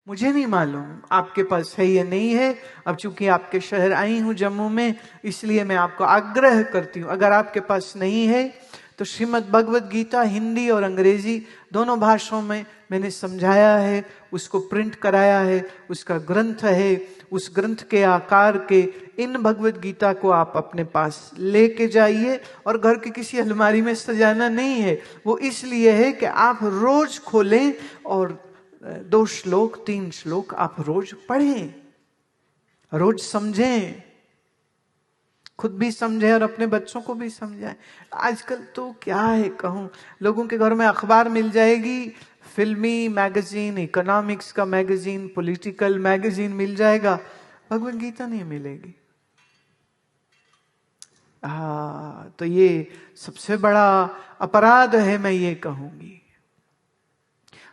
मुझे नहीं मालूम आपके पास है या नहीं है। अब चूंकि आपके शहर आई हूं जम्मू में, इसलिए मैं आपको आग्रह करती हूं, अगर आपके पास नहीं है तो श्रीमद् भगवद गीता हिंदी और अंग्रेजी दोनों भाषाओं में मैंने समझाया है, उसको प्रिंट कराया है, उसका ग्रंथ है। उस ग्रंथ के आकार के इन भगवद गीता को आप अपने पास लेके जाइए, और घर की किसी अलमारी में सजाना नहीं है। वो इसलिए है कि आप रोज खोलें और 2 श्लोक 3 श्लोक आप रोज पढ़ें, रोज समझें, खुद भी समझें और अपने बच्चों को भी समझाएं। आजकल तो क्या है कहूं, लोगों के घर में अखबार मिल जाएगी, फिल्मी मैगजीन, इकोनॉमिक्स का मैगजीन, पॉलिटिकल मैगजीन मिल जाएगा, भगवद गीता नहीं मिलेगी। तो ये सबसे बड़ा अपराध है, मैं ये कहूंगी।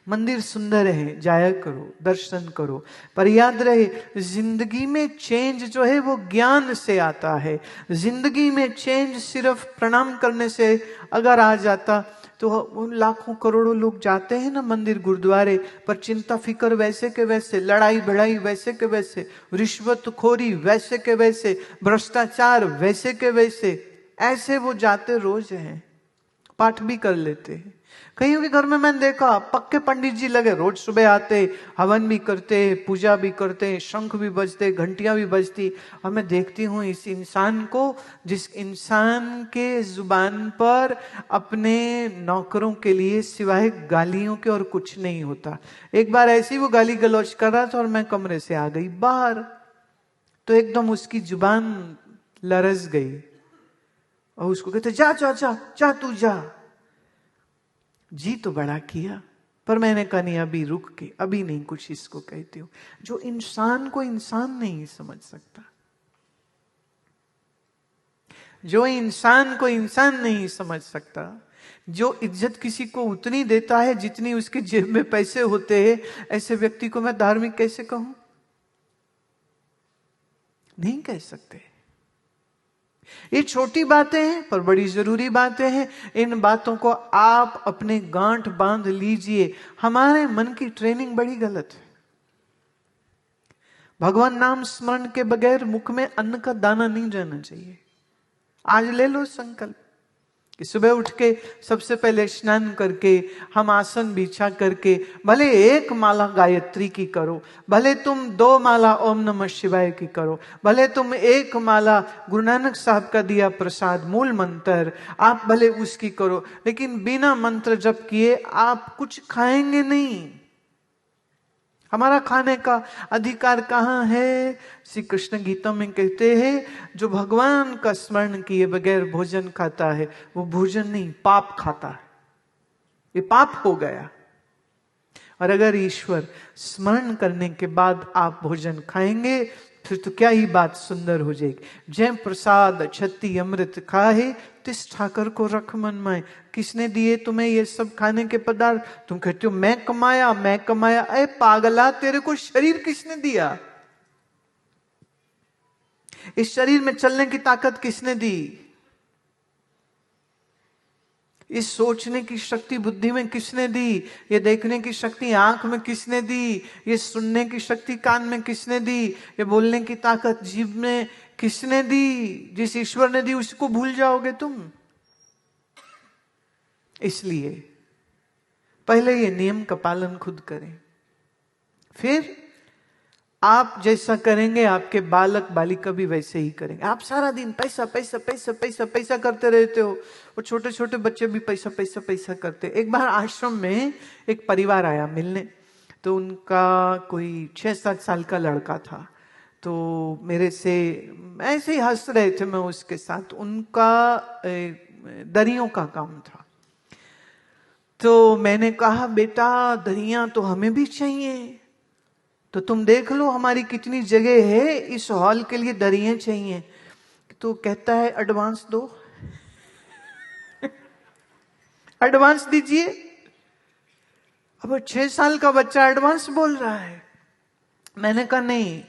मंदिर सुंदर है, जाया करो, दर्शन करो, पर याद रहे जिंदगी में चेंज जो है वो ज्ञान से आता है। जिंदगी में चेंज सिर्फ प्रणाम करने से अगर आ जाता तो उन लाखों करोड़ों लोग जाते हैं ना मंदिर गुरुद्वारे, पर चिंता फिक्र वैसे के वैसे, लड़ाई भिड़ाई वैसे के वैसे, रिश्वतखोरी वैसे के वैसे, भ्रष्टाचार वैसे के वैसे, ऐसे वो जाते रोज हैं, पाठ भी कर लेते हैं। कईयों के घर में मैंने देखा पक्के पंडित जी लगे, रोज सुबह आते, हवन भी करते, पूजा भी करते, शंख भी बजते, घंटियां भी बजती, और मैं देखती हूँ इस इंसान को, जिस इंसान के जुबान पर अपने नौकरों के लिए सिवाय गालियों के और कुछ नहीं होता। एक बार ऐसी वो गाली गलौज कर रहा था और मैं कमरे से आ गई बाहर, तो एकदम उसकी जुबान लरस गई और उसको कहते जा जा जा जा तू जा। जी तो बड़ा किया, पर मैंने कहा नहीं, अभी रुक के, अभी नहीं कुछ इसको कहती हूं। जो इंसान को इंसान नहीं समझ सकता, जो इंसान को इंसान नहीं समझ सकता, जो इज्जत किसी को उतनी देता है जितनी उसके जेब में पैसे होते हैं, ऐसे व्यक्ति को मैं धार्मिक कैसे कहूं? नहीं कह सकते। ये छोटी बातें हैं पर बड़ी जरूरी बातें हैं। इन बातों को आप अपने गांठ बांध लीजिए। हमारे मन की ट्रेनिंग बड़ी गलत है। भगवान नाम स्मरण के बगैर मुख में अन्न का दाना नहीं जाना चाहिए। आज ले लो संकल्प कि सुबह उठ के सबसे पहले स्नान करके हम आसन बिछा करके भले 1 माला गायत्री की करो, भले तुम 2 माला ओम नमः शिवाय की करो, भले तुम 1 माला गुरु नानक साहब का दिया प्रसाद मूल मंत्र आप भले उसकी करो, लेकिन बिना मंत्र जप किए आप कुछ खाएंगे नहीं। हमारा खाने का अधिकार कहां है? श्री कृष्ण गीता में कहते हैं जो भगवान का स्मरण किए बगैर भोजन खाता है वो भोजन नहीं, पाप खाता है। ये पाप हो गया। और अगर ईश्वर स्मरण करने के बाद आप भोजन खाएंगे फिर तो क्या ही बात सुंदर हो जाएगी। जय प्रसाद छत्ती अमृत खाए, तिस ठाकर को रख मन माए। किसने दिए तुम्हें ये सब खाने के पदार्थ? तुम कहते हो मैं कमाया मैं कमाया। अरे पागला, तेरे को शरीर किसने दिया? इस शरीर में चलने की ताकत किसने दी? इस सोचने की शक्ति बुद्धि में किसने दी? ये देखने की शक्ति आंख में किसने दी? ये सुनने की शक्ति कान में किसने दी? ये बोलने की ताकत जीभ में किसने दी? जिस ईश्वर ने दी उसको भूल जाओगे तुम। इसलिए पहले ये नियम का पालन खुद करें, फिर आप जैसा करेंगे आपके बालक बालिका भी वैसे ही करेंगे। आप सारा दिन पैसा पैसा पैसा पैसा पैसा करते रहते हो, और छोटे छोटे बच्चे भी पैसा पैसा पैसा करते। एक बार आश्रम में एक परिवार आया मिलने, तो उनका कोई 6-7 साल का लड़का था। तो मेरे से ऐसे ही हंस रहे थे मैं उसके साथ। उनका दरियों का काम था। तो मैंने कहा बेटा दरियां तो हमें भी चाहिए, तो तुम देख लो हमारी कितनी जगह है, इस हॉल के लिए दरियां चाहिए। तो कहता है एडवांस दो। एडवांस दीजिए। अब 6 साल का बच्चा एडवांस बोल रहा है। मैंने कहा नहीं,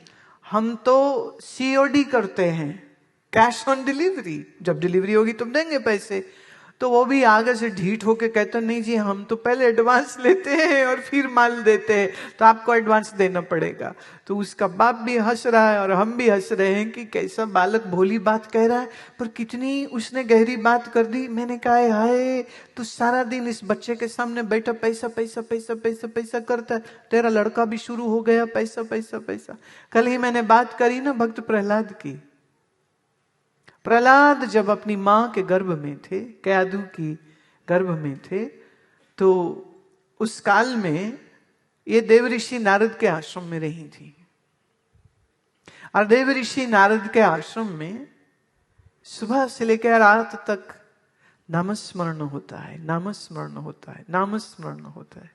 हम तो COD करते हैं, कैश ऑन डिलीवरी। जब डिलीवरी होगी तुम देंगे पैसे। तो वो भी आगे से ढीठ होके कहता नहीं जी हम तो पहले एडवांस लेते हैं और फिर माल देते हैं, तो आपको एडवांस देना पड़ेगा। तो उसका बाप भी हंस रहा है और हम भी हंस रहे हैं कि कैसा बालक भोली बात कह रहा है, पर कितनी उसने गहरी बात कर दी। मैंने कहा हाय तू सारा दिन इस बच्चे के सामने बैठा पैसा पैसा पैसा पैसा पैसा करता है, तेरा लड़का भी शुरू हो गया पैसा पैसा पैसा। कल ही मैंने बात करी ना भक्त प्रहलाद की। प्रहलाद जब अपनी मां के गर्भ में थे, कयाधु की गर्भ में थे, तो उस काल में ये देव ऋषि नारद के आश्रम में रही थी। और देव ऋषि नारद के आश्रम में सुबह से लेकर रात तक नामस्मरण होता है, नामस्मरण होता है, नामस्मरण होता है।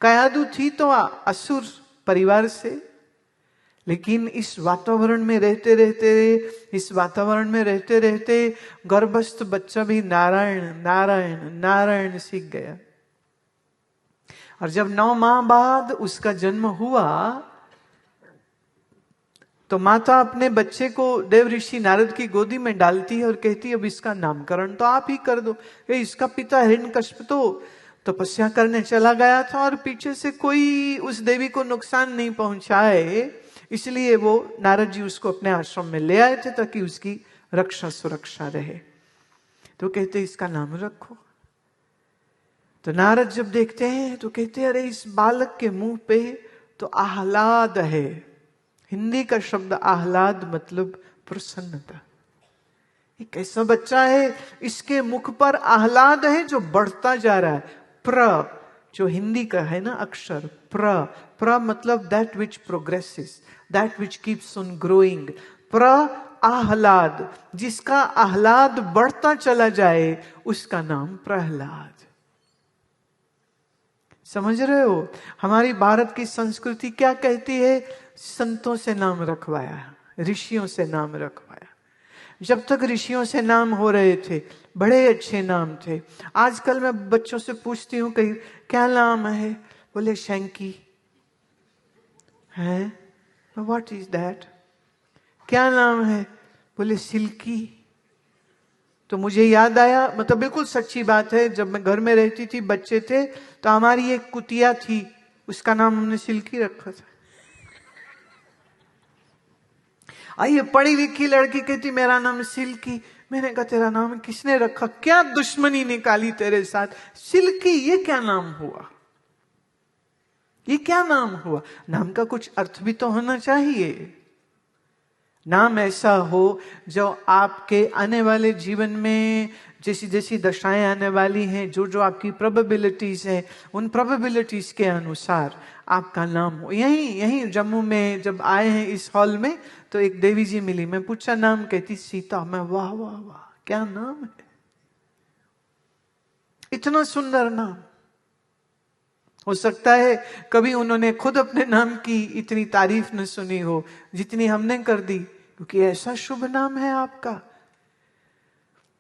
कयाधु थी तो असुर परिवार से, लेकिन इस वातावरण में रहते रहते गर्भस्थ बच्चा भी नारायण नारायण नारायण सीख गया। और जब 9 माह बाद उसका जन्म हुआ तो माता अपने बच्चे को देव ऋषि नारद की गोदी में डालती है और कहती है अब इसका नामकरण तो आप ही कर दो। इसका पिता हिरण्यकश्यप तो तपस्या करने चला गया था और पीछे से कोई उस देवी को नुकसान नहीं पहुंचाए, इसलिए वो नारद जी उसको अपने आश्रम में ले आए थे ताकि उसकी रक्षा सुरक्षा रहे। तो कहते इसका नाम रखो। तो नारद जब देखते हैं तो कहते अरे इस बालक के मुंह पे तो आह्लाद है। हिंदी का शब्द आह्लाद मतलब प्रसन्नता। ये कैसा बच्चा है, इसके मुख पर आह्लाद है जो बढ़ता जा रहा है। प्र जो हिंदी का है ना अक्षर, प्र मतलब that which progresses, that which keeps on growing. प्र आह्लाद, जिसका आह्लाद बढ़ता चला जाए उसका नाम प्रहलाद। समझ रहे हो? हमारी भारत की संस्कृति क्या कहती है? संतों से नाम रखवाया, ऋषियों से नाम रखवाया। जब तक ऋषियों से नाम हो रहे थे बड़े अच्छे नाम थे। आजकल मैं बच्चों से पूछती हूँ कहीं क्या नाम है, बोले शैंकी है। What is that? क्या नाम है? बोले सिल्की। तो मुझे याद आया, मतलब बिल्कुल सच्ची बात है, जब मैं घर में रहती थी बच्चे थे तो हमारी एक कुतिया थी, उसका नाम हमने सिल्की रखा था। आइए पढ़ी लिखी लड़की कहती मेरा नाम सिल्की। मैंने कहा तेरा नाम किसने रखा? क्या दुश्मनी निकाली तेरे साथ? सिल्की ये क्या नाम हुआ? ये क्या नाम हुआ? नाम का कुछ अर्थ भी तो होना चाहिए। नाम ऐसा हो जो आपके आने वाले जीवन में जैसी जैसी दशाएं आने वाली हैं, जो जो आपकी प्रोबेबिलिटीज हैं, उन प्रोबेबिलिटीज के अनुसार आपका नाम हो। यहीं जम्मू में जब आए हैं इस हॉल में तो एक देवी जी मिली, मैं पूछा नाम, कहती सीता। मैं वाह वाह वाह क्या नाम है, इतना सुंदर नाम। हो सकता है कभी उन्होंने खुद अपने नाम की इतनी तारीफ न सुनी हो जितनी हमने कर दी, क्योंकि ऐसा शुभ नाम है आपका।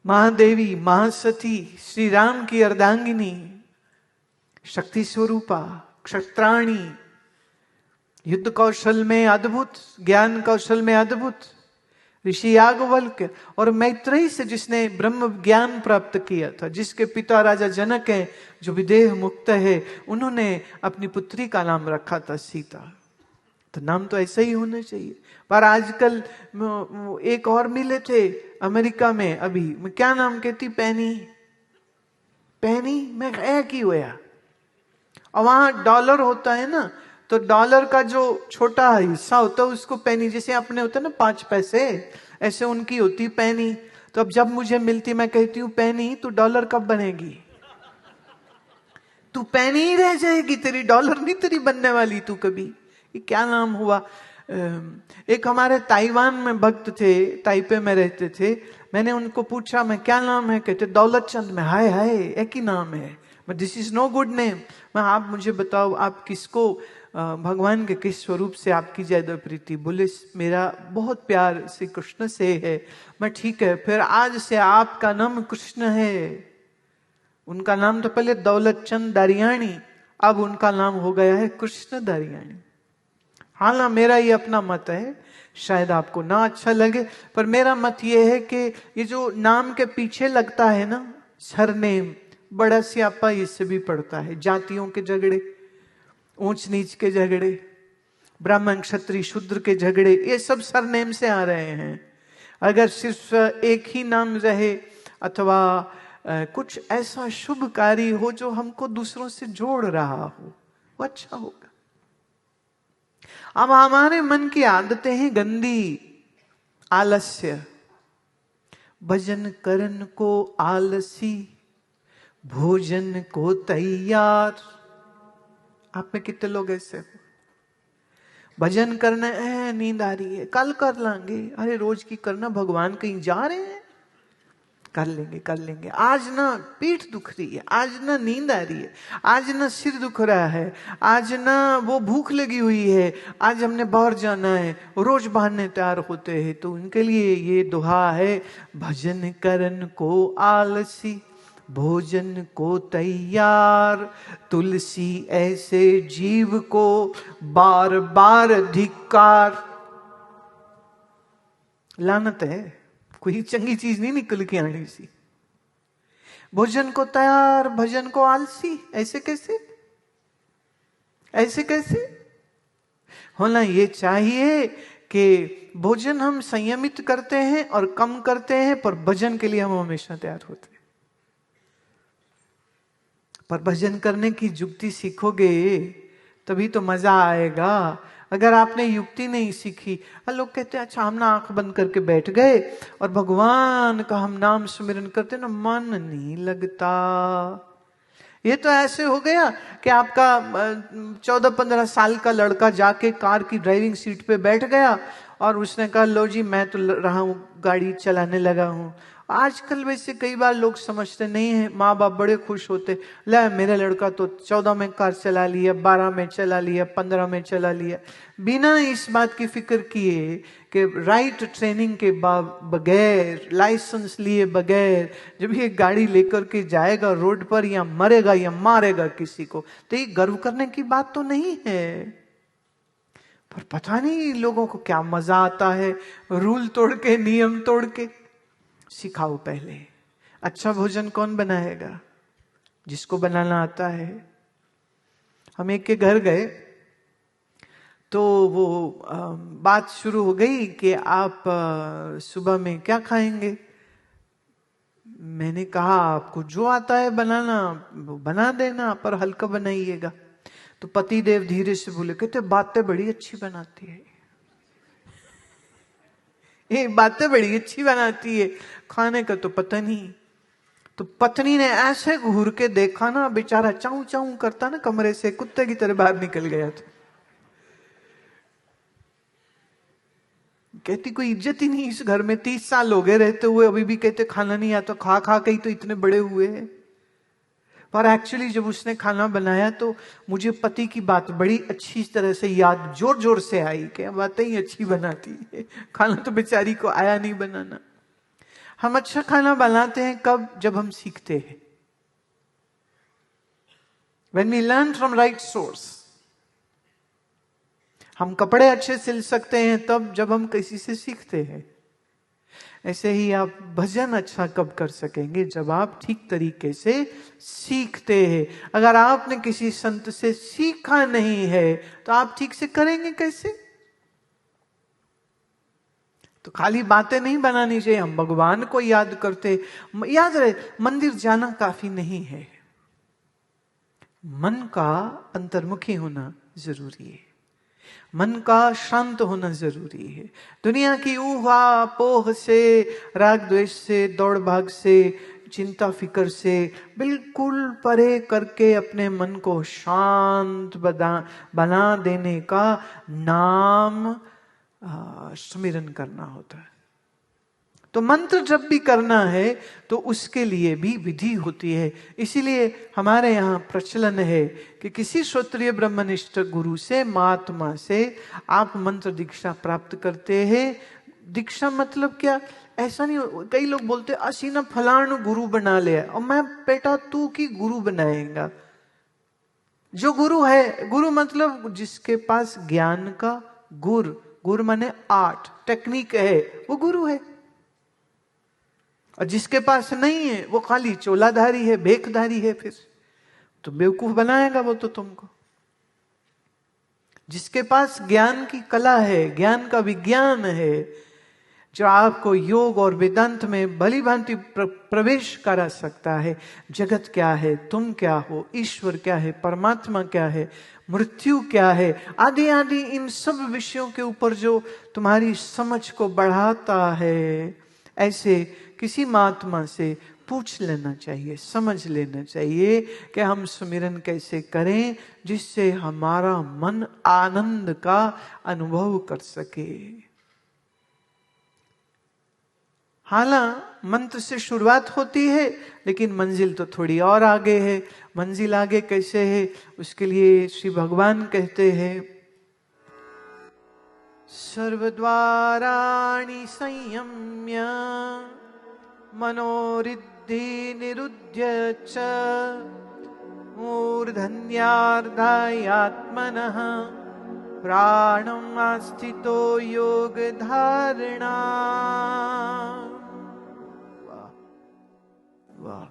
महादेवी, महासती, श्री राम की अर्धांगिनी, शक्ति स्वरूपा, क्षत्राणी, युद्ध कौशल में अद्भुत, ज्ञान कौशल में अद्भुत, ऋषि याज्ञवल्क्य और मैत्रेयी से जिसने ब्रह्म ज्ञान प्राप्त किया था, जिसके पिता राजा जनक हैं जो विदेह मुक्त है, उन्होंने अपनी पुत्री का नाम रखा था सीता। तो नाम तो ऐसा ही होना चाहिए। पर आजकल एक और मिले थे अमेरिका में अभी, मैं क्या नाम कहती, पैनी पैनी। मैं की हुआ, और वहां डॉलर होता है ना, तो डॉलर का जो छोटा हिस्सा होता है उसको पैनी, जैसे अपने होते हैं ना 5 पैसे, ऐसे उनकी होती पैनी। तो अब जब मुझे मिलती मैं कहती हूँ पैनी तू डॉलर कब बनेगी? तू पैनी ही रह जाएगी, तेरी डॉलर नहीं तेरी बनने वाली तू कभी। ये क्या नाम हुआ? एक हमारे ताइवान में भक्त थे, ताइपे में रहते थे। मैंने उनको पूछा मैं क्या नाम है? कहते दौलत चंद। में हाय हाय एक ही नाम है, but this is no good name. मैं आप मुझे बताओ आप किसको, भगवान के किस स्वरूप से आपकी ज्यादा प्रीति? बोले मेरा बहुत प्यार श्री कृष्ण से है। मैं ठीक है, फिर आज से आपका नाम कृष्ण है। उनका नाम तो पहले दौलत चंद दारियाणी, अब उनका नाम हो गया है कृष्ण दारियाणी। हालांकि मेरा ये अपना मत है, शायद आपको ना अच्छा लगे, पर मेरा मत ये है कि ये जो नाम के पीछे लगता है ना, सरनेम, बड़ा स्यापा इससे भी पड़ता है। जातियों के झगड़े, ऊंच नीच के झगड़े, ब्राह्मण क्षत्रिय शूद्र के झगड़े, ये सब सरनेम से आ रहे हैं। अगर सिर्फ एक ही नाम रहे अथवा कुछ ऐसा शुभ कार्य हो जो हमको दूसरों से जोड़ रहा हो, वो अच्छा होगा। अब हमारे मन की आदतें हैं गंदी, आलस्य, भजन करन को आलसी, भोजन को तैयार। आप में कितने लोग ऐसे हो? भजन करना है, नींद आ रही है, कल कर लेंगे। अरे रोज की करना, भगवान कहीं जा रहे हैं, कर लेंगे कर लेंगे। आज ना पीठ दुख रही है, आज ना नींद आ रही है, आज ना सिर दुख रहा है, आज ना वो भूख लगी हुई है, आज हमने बाहर जाना है। रोज बहाने तैयार होते हैं। तो उनके लिए ये दुआ है, भजन करन को आलसी, भोजन को तैयार, तुलसी ऐसे जीव को बार बार धिक्कार। लानत है, कोई चंगी चीज नहीं निकल के आनी सी। भोजन को तैयार, भजन को आलसी, ऐसे कैसे? ऐसे कैसे? होना ये चाहिए कि भोजन हम संयमित करते हैं और कम करते हैं, पर भजन के लिए हम हमेशा तैयार होते हैं। पर भजन करने की युक्ति सीखोगे तभी तो मजा आएगा। अगर आपने युक्ति नहीं सीखी, लोग कहते हैं अच्छा हम ना आंख बंद करके बैठ गए और भगवान का हम नाम सुमिरन करते ना, मन नहीं लगता। ये तो ऐसे हो गया कि आपका 14-15 साल का लड़का जाके कार की ड्राइविंग सीट पे बैठ गया और उसने कहा लो जी मैं तो रहा हूं, गाड़ी चलाने लगा हूं। आजकल वैसे कई बार लोग समझते नहीं है, माँ बाप बड़े खुश होते, ले मेरा लड़का तो 14 में कार चला लिया, 12 में चला लिया, 15 में चला लिया, बिना इस बात की फिक्र किए कि राइट ट्रेनिंग के बगैर, लाइसेंस लिए बगैर जब ये गाड़ी लेकर के जाएगा रोड पर, या मरेगा या मारेगा किसी को, तो ये गर्व करने की बात तो नहीं है। पर पता नहीं लोगों को क्या मजा आता है रूल तोड़ के, नियम तोड़ के। सिखाओ पहले। अच्छा भोजन कौन बनाएगा? जिसको बनाना आता है। हम एक के घर गए तो वो बात शुरू हो गई कि आप सुबह में क्या खाएंगे। मैंने कहा आपको जो आता है बनाना वो बना देना, पर हल्का बनाइएगा। तो पति देव धीरे से बोले, कहते बातें बड़ी अच्छी बनाती है, ये बातें बड़ी अच्छी बनाती है, खाने का तो पता नहीं। तो पत्नी ने ऐसे घूर के देखा ना, बेचारा चाऊ चाऊ करता ना कमरे से, कुत्ते की तरह बाहर निकल गया था। कहती कोई इज्जत ही नहीं इस घर में, 30 साल हो गए रहते हुए, अभी भी कहते खाना नहीं आता, खा खा के ही तो इतने बड़े हुए हैं। पर एक्चुअली जब उसने खाना बनाया तो मुझे पति की बात बड़ी अच्छी तरह से याद जोर जोर से आई कि बातें ही अच्छी बनाती है, खाना तो बेचारी को आया नहीं बनाना। हम अच्छा खाना बनाते हैं कब? जब हम सीखते हैं, when we learn from right source। हम कपड़े अच्छे सिल सकते हैं तब जब हम किसी से सीखते हैं। ऐसे ही आप भजन अच्छा कब कर सकेंगे? जब आप ठीक तरीके से सीखते हैं। अगर आपने किसी संत से सीखा नहीं है तो आप ठीक से करेंगे कैसे? तो खाली बातें नहीं बनानी चाहिए, हम भगवान को याद करते। याद रहे, मंदिर जाना काफी नहीं है, मन का अंतर्मुखी होना जरूरी है, मन का शांत होना जरूरी है। दुनिया की ऊहा पोह से, राग द्वेष से, दौड़ भाग से, चिंता फिकर से बिल्कुल परे करके अपने मन को शांत बना देने का नाम सुमिरन करना होता है। तो मंत्र जब भी करना है तो उसके लिए भी विधि होती है। इसीलिए हमारे यहाँ प्रचलन है कि किसी श्रोत्रिय ब्रह्मनिष्ठ गुरु से, महात्मा से आप मंत्र दीक्षा प्राप्त करते हैं। दीक्षा मतलब क्या? ऐसा नहीं, कई लोग बोलते असी ना फलानु गुरु बना लिया, और मैं बेटा तू की गुरु बनाएगा। जो गुरु है, गुरु मतलब जिसके पास ज्ञान का गुर माने आर्ट, टेक्निक है, वो गुरु है। और जिसके पास नहीं है वो खाली चोलाधारी है, भेखधारी है, फिर तो बेवकूफ बनाएगा वो तो तुमको। जिसके पास ज्ञान की कला है, ज्ञान का विज्ञान है, जो आपको योग और वेदांत में भली भांति प्रवेश करा सकता है, जगत क्या है, तुम क्या हो, ईश्वर क्या है, परमात्मा क्या है, मृत्यु क्या है, आदि आदि इन सब विषयों के ऊपर जो तुम्हारी समझ को बढ़ाता है, ऐसे किसी महात्मा से पूछ लेना चाहिए, समझ लेना चाहिए कि हम सुमिरन कैसे करें जिससे हमारा मन आनंद का अनुभव कर सके। हालांकि मंत्र से शुरुआत होती है, लेकिन मंजिल तो थोड़ी और आगे है। मंजिल आगे कैसे है, उसके लिए श्री भगवान कहते हैं, सर्वद्वाराणि संयम्य मनोरिद्धि निरुध्य च मूर्धन्यार्धायात्मनः प्राणम् आस्थितो योग धारणा। वाह।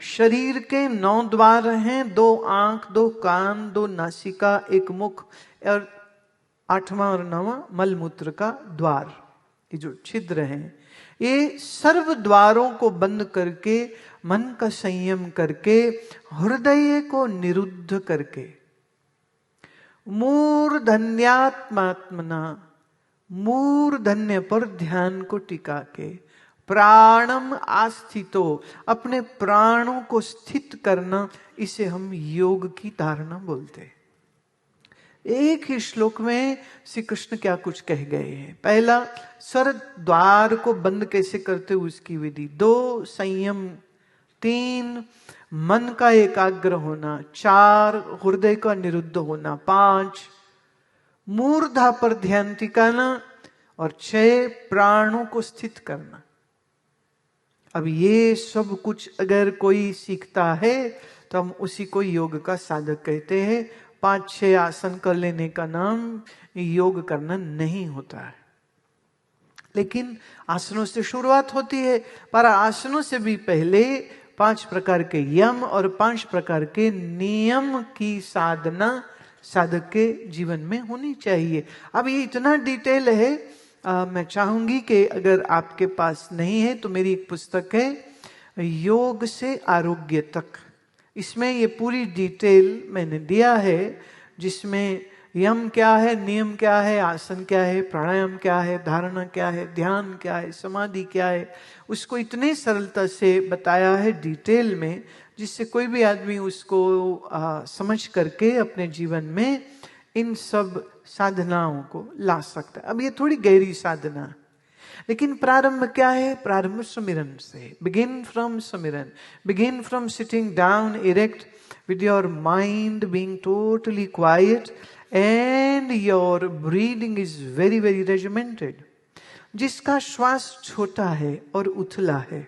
शरीर के 9 द्वार हैं, 2 आंख, 2 कान, 2 नासिका, 1 मुख और 8वां और 9वां मलमूत्र का द्वार। ये जो छिद्र हैं, ये सर्व द्वारों को बंद करके, मन का संयम करके, हृदय को निरुद्ध करके, मूर्धन्यात्मात्मना, मूर्धन्य पर ध्यान को टिका के, प्राणम आस्थितो, अपने प्राणों को स्थित करना, इसे हम योग की धारणा बोलते हैं। एक ही श्लोक में श्री कृष्ण क्या कुछ कह गए हैं। पहला, स्वर द्वार को बंद कैसे करते उसकी विधि। 2, संयम। 3, मन का एकाग्र होना। 4, हृदय का निरुद्ध होना। 5, मूर्धा पर ध्यान टिकाना। और 6, प्राणों को स्थित करना। अब ये सब कुछ अगर कोई सीखता है तो हम उसी को योग का साधक कहते हैं। 5-6 आसन कर लेने का नाम योग करना नहीं होता है। लेकिन आसनों से शुरुआत होती है, पर आसनों से भी पहले 5 प्रकार के यम और 5 प्रकार के नियम की साधना साधक के जीवन में होनी चाहिए। अब ये इतना डिटेल है, मैं चाहूंगी कि अगर आपके पास नहीं है तो मेरी एक पुस्तक है योग से आरोग्य तक। इसमें ये पूरी डिटेल मैंने दिया है, जिसमें यम क्या है, नियम क्या है, आसन क्या है, प्राणायाम क्या है, धारणा क्या है, ध्यान क्या है, समाधि क्या है, उसको इतने सरलता से बताया है डिटेल में, जिससे कोई भी आदमी उसको समझ करके अपने जीवन में इन सब साधनाओं को ला सकता है। अब ये थोड़ी गहरी साधना है, लेकिन प्रारंभ क्या है? प्रारंभ सुमिरन से। बिगिन फ्रॉम सुमिरन, begin from sitting down erect with your mind being totally quiet and your breathing is very very regimented। जिसका श्वास छोटा है और उथला है,